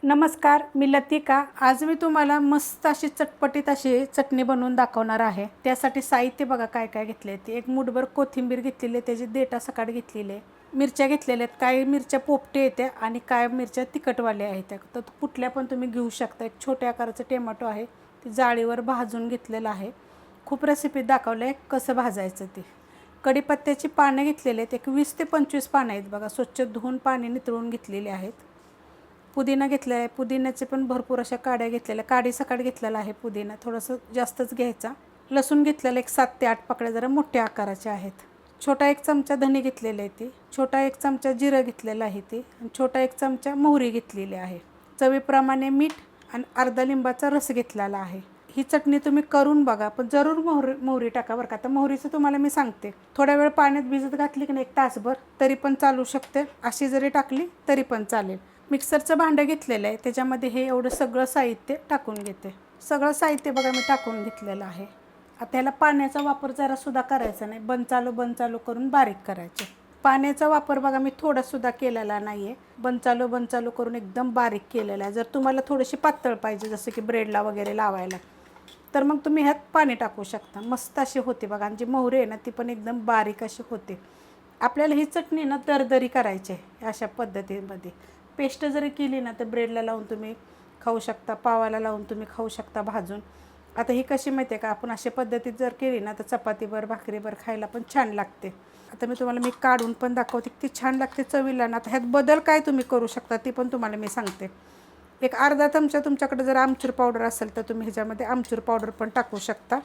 नमस्कार, मी लतिका. आज मी तुम्हाला मस्त अशी चटपटीत अशी चटणी बनवून दाखवणार आहे. त्यासाठी साहित्य बघा काय काय घेतले ते. एक मूठभर कोथिंबीर घेतलेली आहे, त्याची देठा सकाळ घेतलेली आहे. मिरच्या घेतलेल्या आहेत, काही मिरच्या पोपटे येते आणि काय मिरच्या तिखटवाल्या आहेत. तर कुठल्या पण तुम्ही घेऊ शकता. एक छोट्या आकाराचं टोमॅटो आहे, ती जाळीवर भाजून घेतलेलं आहे. खूप रेसिपीत दाखवलं आहे कसं भाजायचं ते. कढीपत्त्याची पानं घेतलेली आहेत, एक 20 ते 25 पानं आहेत बघा. स्वच्छ धुवून पाणी नितळून घेतलेली आहेत. पुदिना घेतला आहे, पुदिन्याचे पण भरपूर अशा काड्या घेतलेल्या. काडी सकाळ घेतलेला आहे पुदिना, थोडंसं जास्तच घ्यायचा. लसूण घेतलेला एक 7 ते 8 पाकळ्या, जरा मोठ्या आकाराचे आहेत. छोटा 1 चमचा धने घेतलेले आहे ते. छोटा 1 चमचा जिरं घेतलेलं आहे ते. आणि छोटा 1 चमचा मोहरी घेतलेली आहे. चवीप्रमाणे मीठ आणि अर्धा लिंबाचा रस घेतलेला आहे. ही चटणी तुम्ही करून बघा, पण जरूर मोहरी टाका बरं का. आता मोहरीचं तुम्हाला मी सांगते. थोड्या वेळ पाण्यात भिजत घातली की नाही 1 तासभर, तरी पण चालू शकते. अशी जरी टाकली तरी पण चालेल. मिक्सरचं भांडं घेतलेलं आहे, त्याच्यामध्ये हे एवढं सगळं साहित्य टाकून घेते. सगळं साहित्य बघा मी टाकून घेतलेलं आहे. आता ह्याला पाण्याचा वापर जरासुद्धा करायचा नाही. बंद चालू करून बारीक करायचे. पाण्याचा वापर बघा मी थोडासुद्धा केलेला नाही आहे. बंद चालू करून एकदम बारीक केलेला आहे. जर तुम्हाला थोडीशी पातळ पाहिजे, जसं की ब्रेडला वगैरे लावायला, तर मग तुम्ही ह्यात पाणी टाकू शकता. मस्त अशी होते बघा. आणि जी मोहरी आहे ना, ती पण एकदम बारीक अशी होते. आपल्याला ही चटणी ना दरदरी करायची आहे अशा पद्धतीमध्ये. पेस्ट जरी केली ना तर ब्रेडला लावून तुम्ही खाऊ शकता, पावाला लावून तुम्ही खाऊ शकता भाजून. आता ही कशी माहिती आहे का, आपण अशा पद्धतीत जर केली ना तर चपातीवर भाकरीवर खायला पण छान लागते. आता मी काढून पण दाखवते, ती छान लागते चवीला ना. आता ह्यात बदल काय तुम्ही करू शकता ती पण तुम्हाला मी सांगते. एक अर्धा चमचा तुमच्याकडे जर आमचूर पावडर असेल तर तुम्ही ह्याच्यामध्ये आमचूर पावडर पण टाकू शकता.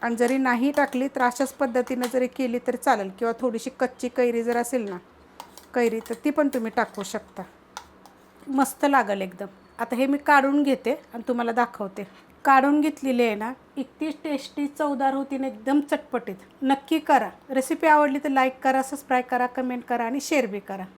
आणि जरी नाही टाकली तर अशाच पद्धतीनं जरी केली तरी चालेल. किंवा थोडीशी कच्ची कैरी जर असेल ना, कैरी, तर ती पण तुम्ही टाकू शकता. मस्त लागेल एकदम. आता हे मी काढून घेते आणि तुम्हाला दाखवते. काढून घेतलेली आहे ना, इतकी टेस्टी चवदार होती ना, एकदम चटपटीत. नक्की करा. रेसिपी आवडली तर लाईक करा, सबस्क्राईब करा, कमेंट करा आणि शेअर बी करा.